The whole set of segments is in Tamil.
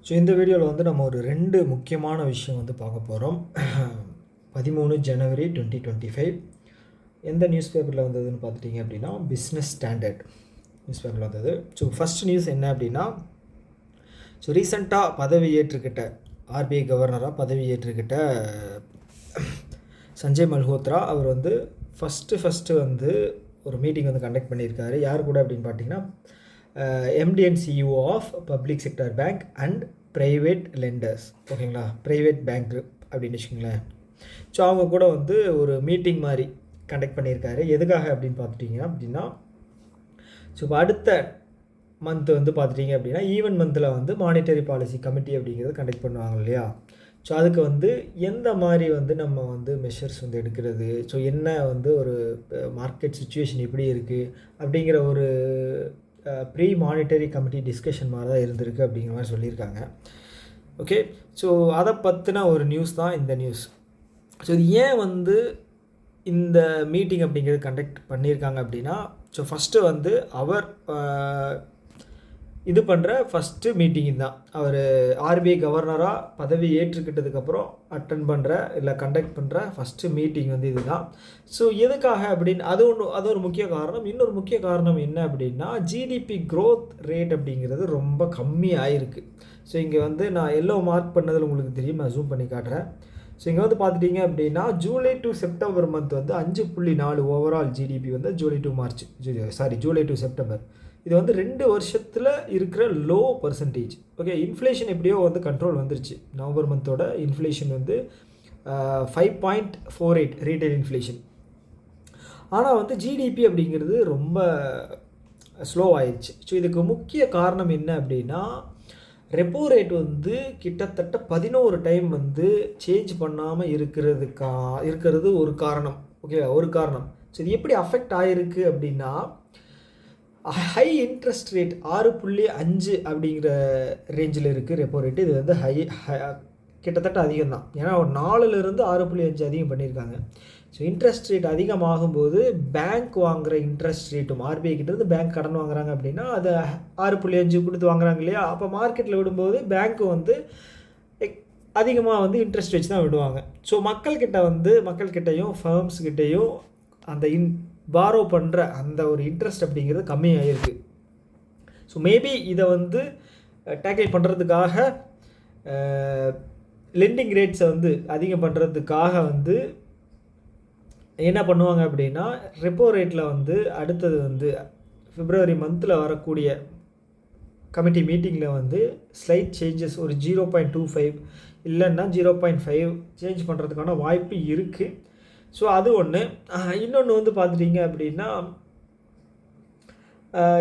ஸோ இந்த வீடியோவில் வந்து நம்ம ஒரு 2 முக்கியமான விஷயம் வந்து பார்க்க போகிறோம். 13 ஜனவரி 2025 எந்த நியூஸ் பேப்பரில் வந்ததுன்னு பார்த்துட்டிங்க அப்படின்னா, பிஸ்னஸ் ஸ்டாண்டர்ட் நியூஸ் பேப்பரில் வந்தது. ஸோ ஃபஸ்ட் நியூஸ் என்ன அப்படின்னா, ஸோ ரீசெண்டாக பதவி ஏற்றுக்கிட்ட ஆர்பிஐ கவர்னராக பதவி ஏற்றுக்கிட்ட சஞ்சய் மல்ஹோத்ரா அவர் வந்து ஃபஸ்ட்டு வந்து ஒரு மீட்டிங் வந்து கண்டக்ட் பண்ணியிருக்காரு. யார் கூட அப்படின்னு பார்த்தீங்கன்னா, MD and CEO of public sector bank and private lenders, ஓகேங்களா, ப்ரைவேட் பேங்க் அப்படின்னு வச்சுக்கோங்களேன். ஸோ அவங்க கூட வந்து ஒரு மீட்டிங் மாதிரி கண்டக்ட் பண்ணியிருக்காரு. எதுக்காக அப்படின்னு பார்த்துட்டிங்க அப்படின்னா, ஸோ இப்போ அடுத்த மந்த் வந்து பார்த்துட்டிங்க அப்படின்னா ஈவன் மந்தில் வந்து மானிட்டரி பாலிசி கமிட்டி அப்படிங்கிறது கண்டக்ட் பண்ணுவாங்க இல்லையா. ஸோ அதுக்கு வந்து எந்த மாதிரி வந்து நம்ம வந்து மெஷர்ஸ் வந்து எடுக்கிறது, ஸோ என்ன வந்து ஒரு மார்க்கெட் சுச்சுவேஷன் எப்படி இருக்குது அப்படிங்கிற ஒரு ப்ரீ மானிட்டரி கமிட்டி டிஸ்கஷன் மாதிரி தான் இருந்திருக்கு அப்படிங்கிற மாதிரி சொல்லியிருக்காங்க. ஓகே, ஸோ அதை பற்றின ஒரு நியூஸ் தான் இந்த நியூஸ். ஸோ இது ஏன் வந்து இந்த மீட்டிங் அப்படிங்கிறது கண்டக்ட் பண்ணியிருக்காங்க அப்படின்னா, ஸோ ஃபஸ்ட்டு வந்து அவர் இது பண்ணுற ஃபஸ்ட்டு மீட்டிங் தான். அவர் ஆர்பிஐ கவர்னராக பதவி ஏற்றுக்கிட்டதுக்கப்புறம் அட்டன் பண்ணுற இல்லை கண்டக்ட் பண்ணுற ஃபஸ்ட்டு மீட்டிங் வந்து இது தான். ஸோ எதுக்காக அப்படின்னு அது ஒரு முக்கிய காரணம். இன்னொரு முக்கிய காரணம் என்ன அப்படின்னா, ஜிடிபி க்ரோத் ரேட் அப்படிங்கிறது ரொம்ப கம்மியாகிருக்கு. ஸோ இங்கே வந்து நான் எல்லோ மார்க் பண்ணதில் உங்களுக்கு தெரியும், நான் ஜூம் பண்ணி காட்டுறேன். ஸோ இங்கே வந்து பார்த்துட்டிங்க அப்படின்னா ஜூலை டு செப்டம்பர் மந்த் வந்து 5.4 ஓவரால் ஜிடிபி வந்து ஜூலை டு செப்டம்பர் இது வந்து 2 வருஷத்தில் இருக்கிற லோ பர்சன்டேஜ். ஓகே, இன்ஃப்ளேஷன் எப்படியோ வந்து கண்ட்ரோல் வந்துருச்சு. நவம்பர் மந்தோட இன்ஃப்ளேஷன் வந்து 5.48 ரீட்டைல் இன்ஃப்ளேஷன். ஆனால் வந்து ஜிடிபி அப்படிங்கிறது ரொம்ப ஸ்லோ ஆயிடுச்சு. ஸோ இதுக்கு முக்கிய காரணம் என்ன அப்படின்னா, ரெப்போ ரேட் வந்து கிட்டத்தட்ட 11 டைம் வந்து சேஞ்ச் பண்ணாமல் இருக்கிறது ஒரு காரணம். ஓகே, ஒரு காரணம். ஸோ இது எப்படி அஃபெக்ட் ஆகிருக்கு அப்படின்னா, ஹை இன்ட்ரெஸ்ட் ரேட் 6.5 அப்படிங்கிற ரேஞ்சில் இருக்குது ரெப்போ ரேட்டு. இது வந்து கிட்டத்தட்ட அதிகம் தான். ஏன்னா ஒரு 4லேருந்து 6.5 அதிகம் பண்ணியிருக்காங்க. ஸோ இன்ட்ரெஸ்ட் ரேட் அதிகமாகும்போது பேங்க் வாங்குகிற இன்ட்ரெஸ்ட் ரேட்டும், ஆர்பிஐ கிட்டேருந்து பேங்க் கடன் வாங்குறாங்க அப்படின்னா அது 6.5 கொடுத்து வாங்குறாங்க இல்லையா. அப்போ மார்க்கெட்டில் விடும்போது பேங்க்கு வந்து அதிகமாக வந்து இன்ட்ரெஸ்ட் வச்சு தான் விடுவாங்க. ஸோ மக்கள்கிட்டையும் ஃபர்ம்ஸ்கிட்டையும் அந்த பாரோ பண்ணுற அந்த ஒரு இன்ட்ரெஸ்ட் அப்படிங்கிறது கம்மியாகிருக்கு. ஸோ மேபி இதை வந்து டேக்கிள் பண்ணுறதுக்காக லெண்டிங் ரேட்ஸை வந்து அதிகம் பண்ணுறதுக்காக வந்து என்ன பண்ணுவாங்க அப்படின்னா, ரெப்போ ரேட்டில் வந்து அடுத்தது வந்து பிப்ரவரி மந்தில் வரக்கூடிய கமிட்டி மீட்டிங்கில் வந்து ஸ்லைட் சேஞ்சஸ் ஒரு 0.25 இல்லைன்னா 0.5 சேஞ்ச் பண்ணுறதுக்கான வாய்ப்பு இருக்குது. ஸோ அது ஒன்று. இன்னொன்று வந்து பார்த்துட்டிங்க அப்படின்னா,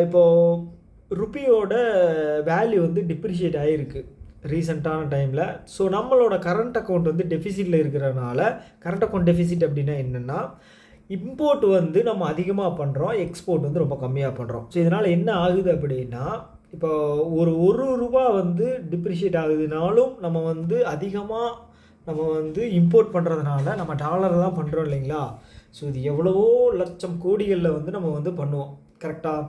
இப்போது ருப்பியோட வேல்யூ வந்து டிப்ரிஷியேட் ஆகிருக்கு ரீசெண்டான டைமில். ஸோ நம்மளோட கரண்ட் அக்கௌண்ட் வந்து டெஃபிசிட்டில் இருக்கிறனால, கரண்ட் அக்கௌண்ட் டெஃபிசிட் அப்படின்னா என்னென்னா, இம்போர்ட் வந்து நம்ம அதிகமாக பண்ணுறோம், எக்ஸ்போர்ட் வந்து ரொம்ப கம்மியாக பண்ணுறோம். ஸோ இதனால் என்ன ஆகுது அப்படின்னா, இப்போ ஒரு ரூபா வந்து டிப்ரிஷியேட் ஆகுதுனாலும் நம்ம வந்து அதிகமாக இம்போர்ட் பண்ணுறதுனால நம்ம டாலர் தான் பண்ணுறோம் இல்லைங்களா. ஸோ இது எவ்வளவோ லட்சம் கோடிகளில் வந்து நம்ம வந்து பண்ணுவோம், கரெக்டாக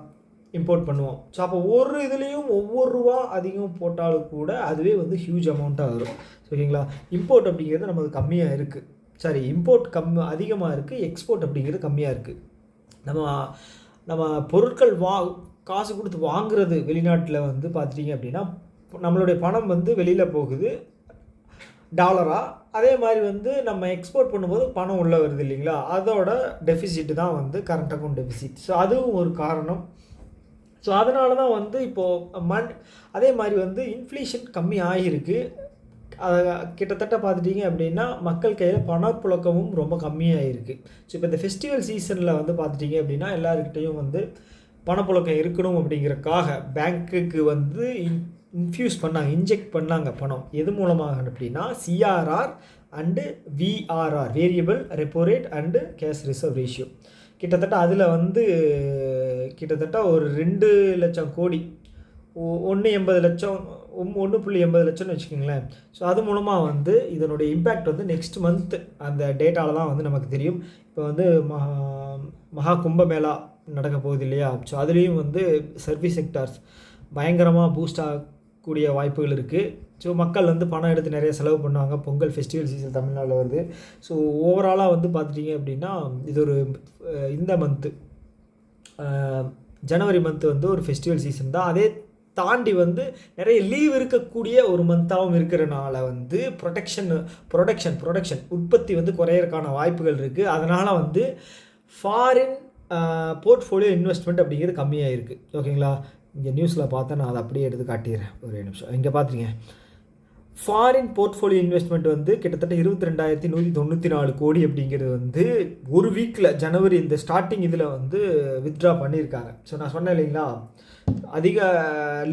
இம்போர்ட் பண்ணுவோம். ஸோ அப்போ ஒரு இதுலேயும் ஒவ்வொரு ரூபா அதிகம் போட்டாலும் கூட அதுவே வந்து ஹியூஜ் அமௌண்ட்டாக வரும். ஓகேங்களா. இம்போர்ட் அப்படிங்கிறது நமக்கு கம்மியாக இருக்குது, இம்போர்ட் அதிகமாக இருக்குது, எக்ஸ்போர்ட் அப்படிங்கிறது கம்மியாக இருக்குது. நம்ம பொருட்கள் காசு கொடுத்து வாங்குறது வெளிநாட்டில் வந்து பார்த்துட்டிங்க அப்படின்னா, நம்மளுடைய பணம் வந்து வெளியில் போகுது டாலராக. அதே மாதிரி வந்து நம்ம எக்ஸ்போர்ட் பண்ணும்போது பணம் உள்ளே வருது இல்லைங்களா, அதோட டெஃபிசிட் தான் வந்து கரண்ட் அக்கௌண்ட் டெஃபிசிட். ஸோ அதுவும் ஒரு காரணம். ஸோ அதனால தான் வந்து இப்போது அதே மாதிரி வந்து இன்ஃப்ளேஷன் கம்மி ஆகிருக்கு. கிட்டத்தட்ட பார்த்துட்டிங்க அப்படின்னா மக்கள் கையில் பணப்புழக்கமும் ரொம்ப கம்மியாகிருக்கு. ஸோ இப்போ இந்த ஃபெஸ்டிவல் சீசனில் வந்து பார்த்துட்டிங்க அப்படின்னா எல்லாருக்கிட்டையும் வந்து பணப்புழக்கம் இருக்கணும் அப்படிங்கிறக்காக பேங்க்குக்கு வந்து இன்ஜெக்ட் பண்ணாங்க பணம். எது மூலமாக அப்படின்னா, CRR and VRR, variable repo rate and cash reserve ratio. கிட்டத்தட்ட அதில் வந்து கிட்டத்தட்ட ஒரு 2 லட்சம் கோடி, 1.80 லட்சம்னு வச்சுக்கோங்களேன். ஸோ அது மூலமாக வந்து இதனுடைய இம்பேக்ட் வந்து நெக்ஸ்ட் மந்த் அந்த டேட்டாவில் தான் வந்து நமக்கு தெரியும். இப்போ வந்து மகா கும்பமேளா நடக்க போகுது இல்லையா. ஸோ அதுலேயும் வந்து சர்வீஸ் செக்டார்ஸ் பயங்கரமாக பூஸ்ட் கூடிய வாய்ப்புகள் இருக்குது. ஸோ மக்கள் வந்து பணம் எடுத்து நிறைய செலவு பண்ணுவாங்க. பொங்கல் ஃபெஸ்டிவல் சீசன் தமிழ்நாட்டில் வருது. ஸோ ஓவராலாக வந்து பார்த்துட்டிங்க அப்படின்னா இது ஒரு இந்த மந்த்து ஜனவரி மந்த்து வந்து ஒரு ஃபெஸ்டிவல் சீசன் தான். அதே தாண்டி வந்து நிறைய லீவ் இருக்கக்கூடிய ஒரு மந்த்தாகவும் இருக்கிறனால வந்து ப்ரொடக்ஷன் உற்பத்தி வந்து குறையறதுக்கான வாய்ப்புகள் இருக்குது. அதனால் வந்து ஃபாரின் போர்ட்ஃபோலியோ இன்வெஸ்ட்மெண்ட் அப்படிங்கிறது கம்மியாக இருக்குது. ஓகேங்களா? இங்கே நியூஸில் பார்த்தா நான் அதை அப்படியே எடுத்து காட்டிடுறேன். ஒரு நிமிஷம். இங்கே பார்த்துருங்க, ஃபாரின் போர்ட்ஃபோலியோ இன்வெஸ்ட்மெண்ட் வந்து கிட்டத்தட்ட 22,194 கோடி அப்படிங்கிறது வந்து ஒரு வீக்கில் ஜனவரி இந்த ஸ்டார்டிங் இதில் வந்து வித்ட்ரா பண்ணியிருக்காங்க. ஸோ நான் சொன்னேன் இல்லைங்களா, அதிக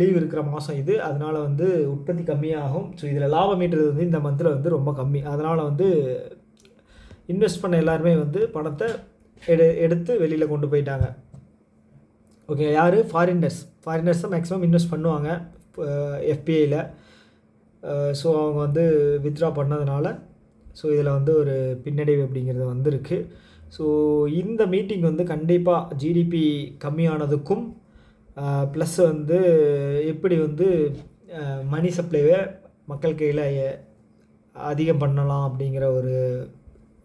லீவ் இருக்கிற மாதம் இது, அதனால் வந்து உற்பத்தி கம்மியாகும். ஸோ இதில் லாபம் ஈட்டுறது வந்து இந்த மந்தில் வந்து ரொம்ப கம்மி. அதனால் வந்து இன்வெஸ்ட் பண்ண எல்லாருமே வந்து பணத்தை எடுத்து வெளியில் கொண்டு போயிட்டாங்க. ஓகே, யார்? ஃபாரினர்ஸ் தான் மேக்ஸிமம் இன்வெஸ்ட் பண்ணுவாங்க எஃபிஐயில். ஸோ அவங்க வந்து வித்ட்ரா பண்ணதுனால ஸோ இதில் வந்து ஒரு பின்னடைவு அப்படிங்கிறது வந்திருக்கு. ஸோ இந்த மீட்டிங் வந்து கண்டிப்பாக ஜிடிபி கம்மியானதுக்கும் ப்ளஸ் வந்து எப்படி வந்து மணி சப்ளைவை மக்கள் கையில் அதிகம் பண்ணலாம் அப்படிங்கிற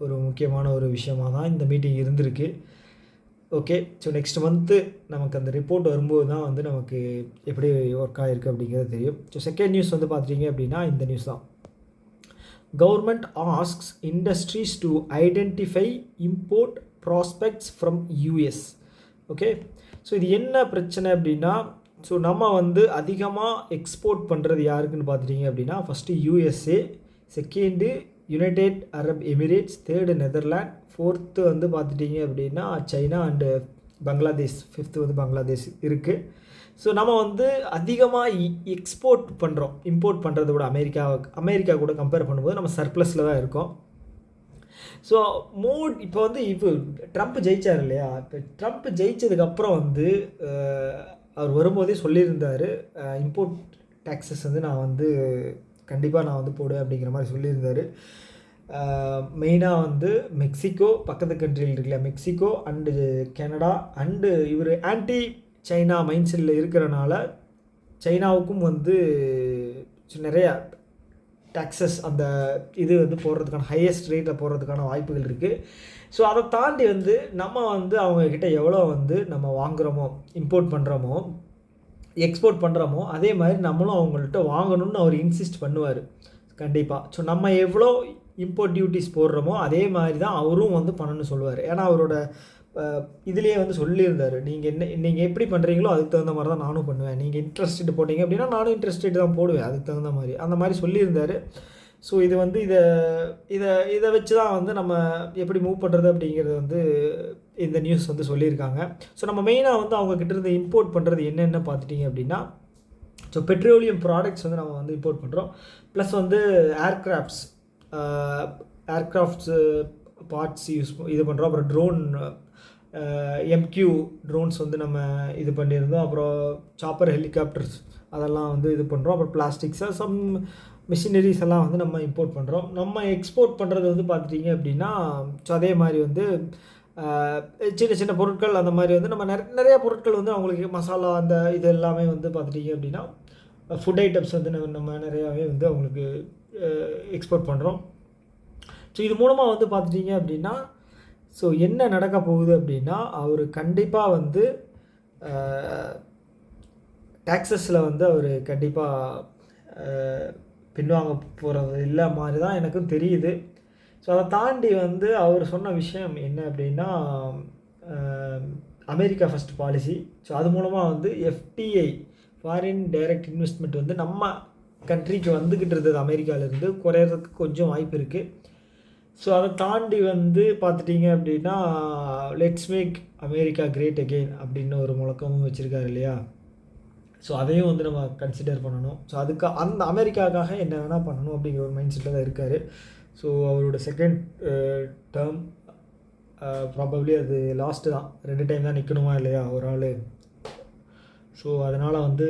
ஒரு முக்கியமான ஒரு விஷயமாக தான் இந்த மீட்டிங் இருந்திருக்கு. ஓகே, ஸோ நெக்ஸ்ட் மந்த்து நமக்கு அந்த ரிப்போர்ட் வரும்போது தான் வந்து நமக்கு எப்படி ஒர்க் ஆகிருக்கு அப்படிங்கிறது தெரியும். ஸோ செகண்ட் நியூஸ் வந்து பார்த்துட்டிங்க அப்படின்னா இந்த நியூஸ் தான். Government asks industries to identify import prospects from US. Okay, so இது என்ன பிரச்சனை அப்படின்னா, ஸோ நம்ம வந்து அதிகமாக எக்ஸ்போர்ட் பண்ணுறது யாருக்குன்னு பார்த்துட்டிங்க அப்படின்னா first USA, second United Arab Emirates, third Netherland, fourth வந்து பார்த்துட்டிங்க அப்படின்னா சைனா அண்டு பங்களாதேஷ், ஃபிஃப்த்து வந்து பங்களாதேஷ் இருக்குது. ஸோ நம்ம வந்து அதிகமாக எக்ஸ்போர்ட் பண்ணுறோம். இம்போர்ட் பண்ணுறத விட அமெரிக்கா கூட கம்பேர் பண்ணும்போது நம்ம சர்ப்ளஸில் தான் இருக்கோம். ஸோ இப்போ வந்து ட்ரம்ப் ஜெயித்தார் இல்லையா, இப்போ ட்ரம்ப் ஜெயித்ததுக்கப்புறம் வந்து அவர் வரும்போதே சொல்லியிருந்தார், இம்போர்ட் டேக்ஸஸ் வந்து நான் வந்து கண்டிப்பாக நான் வந்து போடுவேன் அப்படிங்கிற மாதிரி சொல்லியிருந்தார். மெயினாக வந்து மெக்சிகோ பக்கத்து கண்ட்ரியில் இருக்குல்ல, மெக்சிகோ அண்டு கனடா அண்டு இவர் ஆன்டி சைனா மைண்ட் செட்டில் இருக்கிறனால சைனாவுக்கும் வந்து நிறையா டாக்ஸஸ் அந்த இது வந்து போடுறதுக்கான ஹையஸ்ட் ரேட்டில் போடுறதுக்கான வாய்ப்புகள் இருக்குது. ஸோ அதை தாண்டி வந்து நம்ம வந்து அவங்கக்கிட்ட எவ்வளோ வந்து நம்ம வாங்குகிறோமோ, இம்போர்ட் பண்ணுறோமோ, எக்ஸ்போர்ட் பண்ணுறோமோ, அதே மாதிரி நம்மளும் அவங்கள்ட்ட வாங்கணும்னு அவர் இன்சிஸ்ட் பண்ணுவார் கண்டிப்பாக. ஸோ நம்ம எவ்வளோ இம்போர்ட் டியூட்டிஸ் போடுறோமோ அதே மாதிரி தான் அவரும் வந்து பண்ணணும்னு சொல்லுவார். ஏன்னா அவரோட இதுலேயே வந்து சொல்லியிருந்தார், நீங்கள் எப்படி பண்ணுறீங்களோ அதுக்கு தகுந்த மாதிரி தான் நானும் பண்ணுவேன், நீங்கள் இன்ட்ரெஸ்டட் போட்டிங்க அப்படின்னா நானும் இன்ட்ரெஸ்டட் தான் போடுவேன் அதுக்கு தகுந்த மாதிரி, அந்த மாதிரி சொல்லியிருந்தார். ஸோ இது வந்து இதை வச்சு தான் வந்து நம்ம எப்படி மூவ் பண்ணுறது அப்படிங்கிறது வந்து இந்த நியூஸ் வந்து சொல்லியிருக்காங்க. ஸோ நம்ம மெயினாக வந்து அவங்கக்கிட்ட இருந்து இம்போர்ட் பண்ணுறது என்னென்ன பார்த்துட்டிங்க அப்படின்னா, ஸோ பெட்ரோலியம் ப்ராடக்ட்ஸ் வந்து நம்ம வந்து இம்போர்ட் பண்ணுறோம். ப்ளஸ் வந்து ஏர்க்ராஃப்ட்ஸு பார்ட்ஸ் இது பண்ணுறோம். அப்புறம் ட்ரோன் எம்கியூ ட்ரோன்ஸ் வந்து நம்ம இது பண்ணியிருந்தோம். அப்புறம் சாப்பர் ஹெலிகாப்டர்ஸ் அதெல்லாம் வந்து இது பண்ணுறோம். அப்புறம் பிளாஸ்டிக்ஸை சம் மிஷினரிஸ் எல்லாம் வந்து நம்ம இம்போர்ட் பண்ணுறோம். நம்ம எக்ஸ்போர்ட் பண்ணுறது வந்து பார்த்துட்டிங்க அப்படின்னா ஸோ அதே மாதிரி வந்து சின்ன சின்ன பொருட்கள் அந்த மாதிரி வந்து நம்ம நிறையா பொருட்கள் வந்து அவங்களுக்கு மசாலா அந்த இது எல்லாமே வந்து பார்த்துட்டிங்க அப்படின்னா ஃபுட் ஐட்டம்ஸ் வந்து நம்ம நிறையாவே வந்து அவங்களுக்கு எக்ஸ்போர்ட் பண்ணுறோம். ஸோ இது மூலமாக வந்து பார்த்துட்டிங்க அப்படின்னா ஸோ என்ன நடக்க போகுது அப்படின்னா அவர் கண்டிப்பாக வந்து டேக்ஸஸில் வந்து அவர் கண்டிப்பாக பின்வாங்க போகிறது இல்லை மாதிரி தான் எனக்கும் தெரியுது. ஸோ அதை தாண்டி வந்து அவர் சொன்ன விஷயம் என்ன அப்படின்னா அமெரிக்கா ஃபஸ்ட் பாலிசி. ஸோ அது மூலமாக வந்து எஃப்டிஐ ஃபாரின் டைரக்ட் இன்வெஸ்ட்மெண்ட் வந்து நம்ம கண்ட்ரிக்கு வந்துக்கிட்டு இருந்தது அமெரிக்காவிலேருந்து குறையிறதுக்கு கொஞ்சம் வாய்ப்பு இருக்குது. ஸோ அதை தாண்டி வந்து பார்த்துட்டிங்க அப்படின்னா let's make America great again அப்படின்னு ஒரு முழக்கமும் வச்சுருக்காரு இல்லையா. ஸோ அதையும் வந்து நம்ம கன்சிடர் பண்ணணும். ஸோ அதுக்கு அந்த அமெரிக்காவுக்காக என்ன வேணால் பண்ணணும் அப்படிங்கிற ஒரு மைண்ட் செட்டில் தான் இருக்கார். ஸோ அவரோட செகண்ட் டேர்ம் ப்ராபப்ளி அது லாஸ்ட்டு தான், 2 டைம் தான் நிற்கணுமா இல்லையா ஒரு ஆள். ஸோ அதனால் வந்து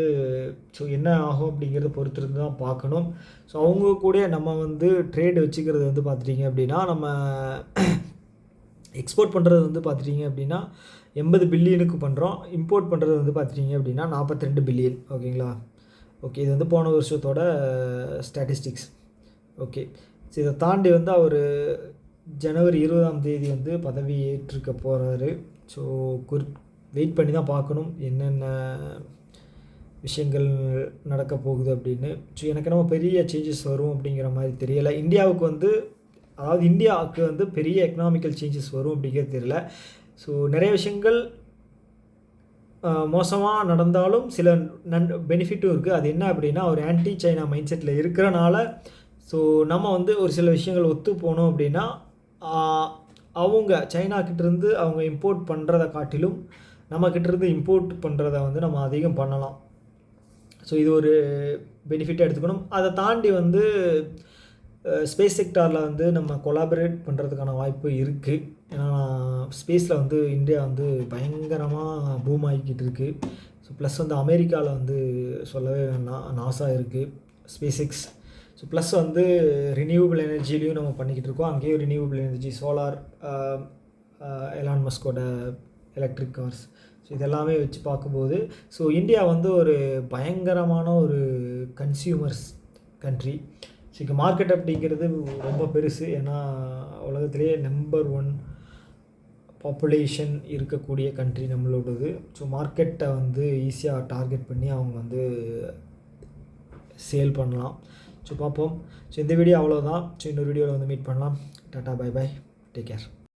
ஸோ என்ன ஆகும் அப்படிங்கிறத பொறுத்திருந்து தான் பார்க்கணும். ஸோ அவங்க கூட நம்ம வந்து ட்ரேடு வச்சுக்கிறது வந்து பார்த்துட்டிங்க அப்படின்னா நம்ம எக்ஸ்போர்ட் பண்ணுறது வந்து பார்த்துட்டிங்க அப்படின்னா 80 பில்லியனுக்கு பண்ணுறோம். இம்போர்ட் பண்ணுறது வந்து பார்த்துட்டிங்க அப்படின்னா 42 பில்லியன். ஓகேங்களா. ஓகே, இது வந்து போன வருஷத்தோட ஸ்டாட்டிஸ்டிக்ஸ். ஓகே, ஸோ இதை தாண்டி வந்து அவர் ஜனவரி 20 வந்து பதவி ஏற்றிருக்க போகிறாரு. ஸோ வெயிட் பண்ணி தான் பார்க்கணும் என்னென்ன விஷயங்கள் நடக்க போகுது அப்படின்னு. ஸோ எனக்கு என்னமோ பெரிய சேஞ்சஸ் வரும் அப்படிங்கிற மாதிரி தெரியலை. இந்தியாவுக்கு வந்து பெரிய எக்கனாமிக்கல் சேஞ்சஸ் வரும் அப்படிங்கிறது தெரியல. ஸோ நிறைய விஷயங்கள் மோசமாக நடந்தாலும் சில பெனிஃபிட்டும் இருக்குது. அது என்ன அப்படின்னா, ஒரு ஆன்டி சைனா மைண்ட் செட்டில் இருக்கிறனால ஸோ நம்ம வந்து ஒரு சில விஷயங்கள் ஒத்து போனோம் அப்படின்னா அவங்க சைனாக்கிட்டேருந்து அவங்க இம்போர்ட் பண்ணுறதை காட்டிலும் நம்மக்கிட்டேருந்து இம்போர்ட் பண்ணுறதை வந்து நம்ம அதிகம் பண்ணலாம். ஸோ இது ஒரு பெனிஃபிட்டாக எடுத்துக்கணும். அதை தாண்டி வந்து ஸ்பேஸ் செக்டாரில் வந்து நம்ம கொலாபரேட் பண்ணுறதுக்கான வாய்ப்பு இருக்குது. ஏன்னா ஸ்பேஸில் வந்து இந்தியா வந்து பயங்கரமாக பூம் ஆகிக்கிட்டு இருக்குது. ஸோ ப்ளஸ் வந்து அமெரிக்காவில் வந்து சொல்லவே வேண்டாம், நாசா இருக்குது, ஸ்பேஸ் எக்ஸ். ஸோ ப்ளஸ் வந்து ரினியூவபிள் எனர்ஜிலையும் நம்ம பண்ணிக்கிட்டு இருக்கோம். அங்கேயும் ரினியூவபிள் எனர்ஜி, சோலார், எலான் மஸ்கோட எலக்ட்ரிக் கார்ஸ். ஸோ இதெல்லாமே வச்சு பார்க்கும்போது ஸோ இந்தியா வந்து ஒரு பயங்கரமான ஒரு கன்சியூமர்ஸ் கண்ட்ரி. ஸோ இங்கே மார்க்கெட் அப்படிங்கிறது ரொம்ப பெருசு. ஏன்னா உலகத்திலேயே நம்பர் 1 பாப்புலேஷன் இருக்கக்கூடிய கண்ட்ரி நம்மளோடது. ஸோ மார்க்கெட்டை வந்து ஈஸியாக டார்கெட் பண்ணி அவங்க வந்து சேல் பண்ணலாம். ஸோ பார்ப்போம். ஸோ இந்த வீடியோ அவ்வளோதான். ஸோ இன்னொரு வீடியோவில் வந்து மீட் பண்ணலாம். Tata, bye bye, take care.